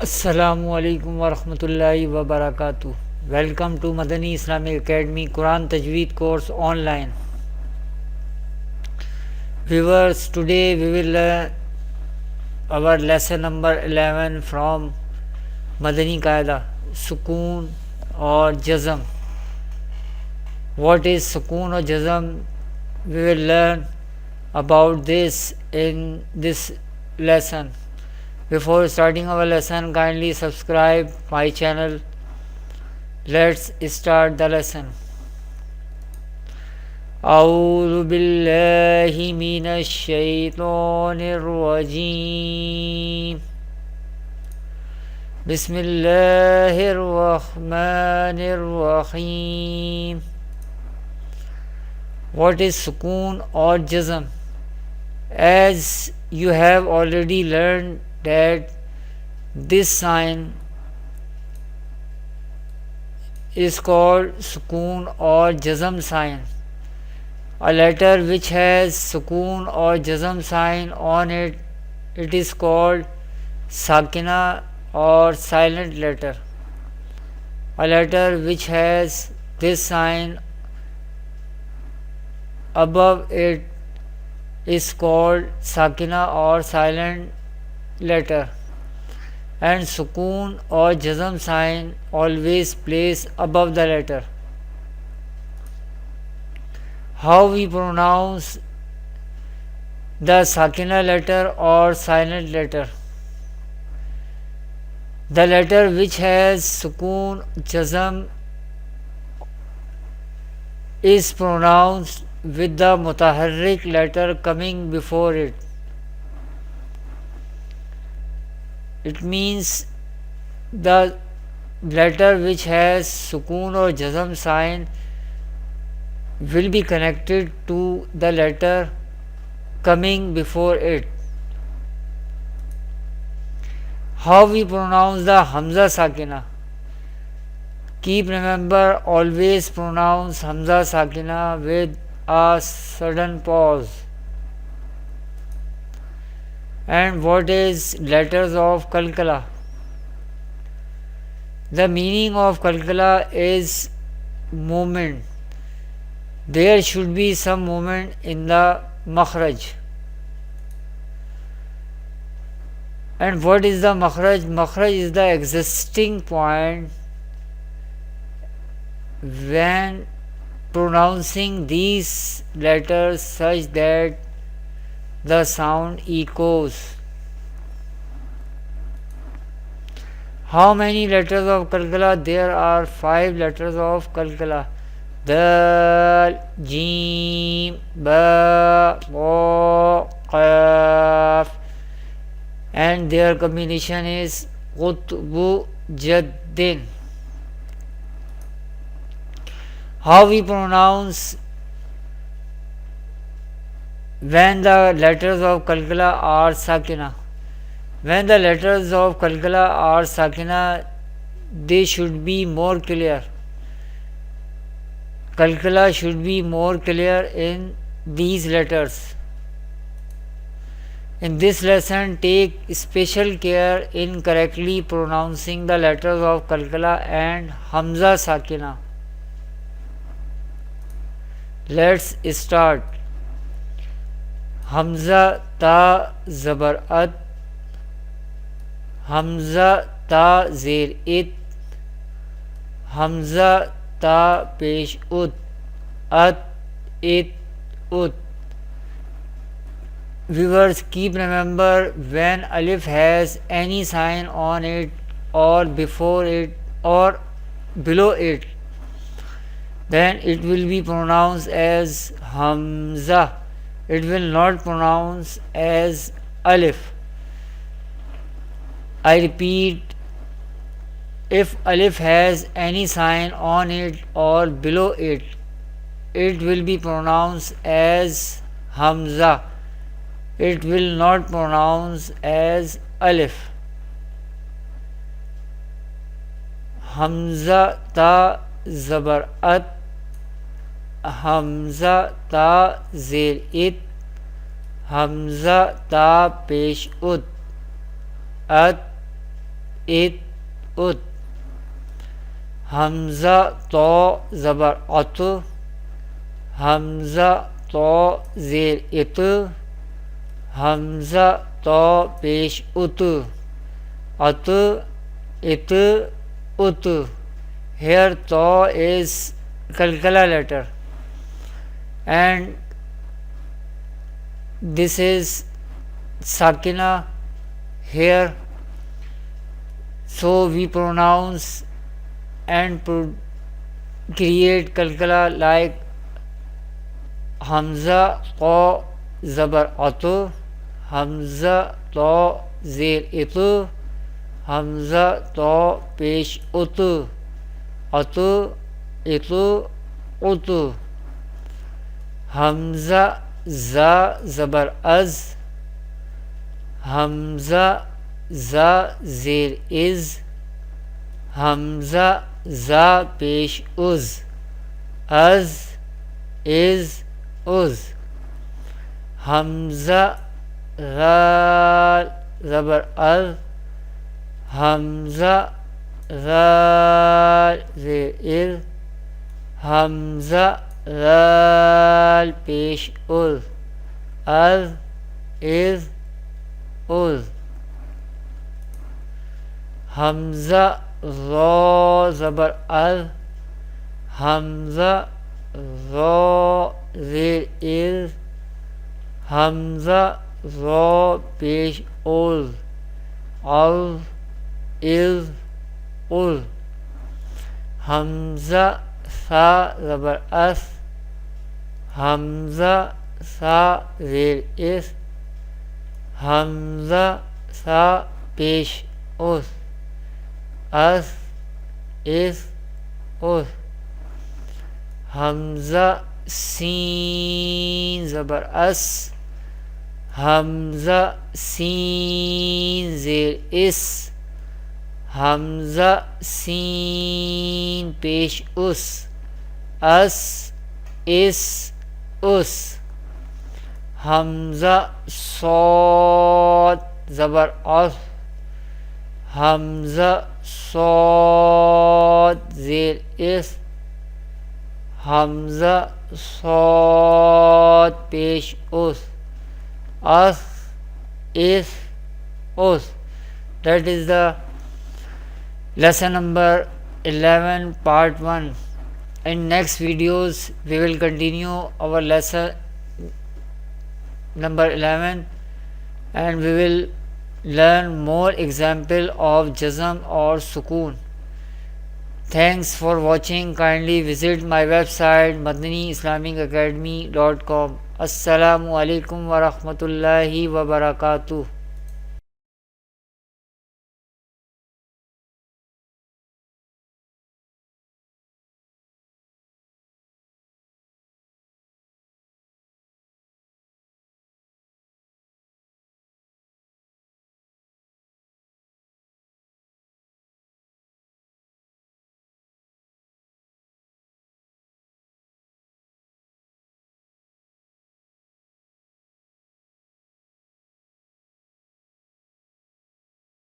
السلام عليكم ورحمة الله وبركاته. Welcome to Madani Islamic Academy Quran Tajweed course online. Viewers, today we will learn our lesson number 11 from Madani Qaida, sukoon or jazm. What is sukoon or jazm? We will learn about this in this lesson. Before starting our lesson, kindly subscribe my channel. Let's start the lesson. أعوذ بالله من الشيطان الرجيم بسم الله الرحمن الرحيم. What is sukoon or jazm? As you have already learned that this sign is called sukoon or jazm sign. A letter which has sukoon or jazm sign on it, it is called sakina or silent letter. A letter which has this sign above it is called sakina or silent letter, and sukoon or jazm sign always placed above the letter. How we pronounce the sakina letter or silent letter? The letter which has sukoon jazm is pronounced with the mutaharrik letter coming before it. It means the letter which has sukoon or jazm sign will be connected to the letter coming before it. How we pronounce the hamza sakina? Keep remember, always pronounce hamza sakina with a sudden pause. And what is letters of kalkala? The meaning of kalkala is movement. There should be some movement in the makhraj. And what is the makhraj? Makhraj is the existing point when pronouncing these letters such that the sound echoes. How many letters of kalkala? There are 5 letters of kalkala. Dal, Jim, Ba, Wa, Qaf, and their combination is Qutbu Jaddin. How we pronounce when the letters of kalkala are sakina? When the letters of kalkala are sakina, they should be more clear. Kalkala should be more clear in these letters. In this lesson, take special care in correctly pronouncing the letters of kalkala and hamza sakina. Let's start. Hamza ta zabar at, hamza ta zer it, hamza ta pesh ut, at, it, ut. Viewers, keep remember, when alif has any sign on it or before it or below it, then it will be pronounced as hamza. It will not pronounce as alif. I repeat, if alif has any sign on it or below it, it will be pronounced as hamza. It will not pronounce as alif. Hamza ta zabar at, hamza ta zer it, hamza ta pesh ut, at, इत उत, हमजा तो ज़बर अत, हमजा तो ज़ेर इत, हमजा तो पेश उत, अत it ut. Here to is Kalkala letter and this is sakina here, so we pronounce and create Kalkala like Hamza to zabar atu, Hamza to zir itu, Hamza to pesh utu, atu itu utu, Hamza za zabar az, Hamza za zir is, Hamza za pesh uz, az is uz, Hamza ra zabar al, Hamza zal zir, Hamza zal pesh ul, al is ul, Hamza zo zabar al, Hamza zo zir is, Hamza zo pesh ul, al is ul, Hamza sa zabar as, Hamza sa zir is, Hamza sa pesh us, as is us, Hamza sin zabar as, Hamza sin zir is, Hamza sin pesh us, as is us, Hamza sod zabar as, Hamza sod zir is, Hamza sod pesh us, as is us. That is the lesson number 11 part 1. In next videos we will continue our lesson number 11 and we will learn more example of jazm or sukoon. Thanks for watching. Kindly visit my website madaniislamicacademy.com. Assalamu alaikum wa rahmatullahi wa barakatuh.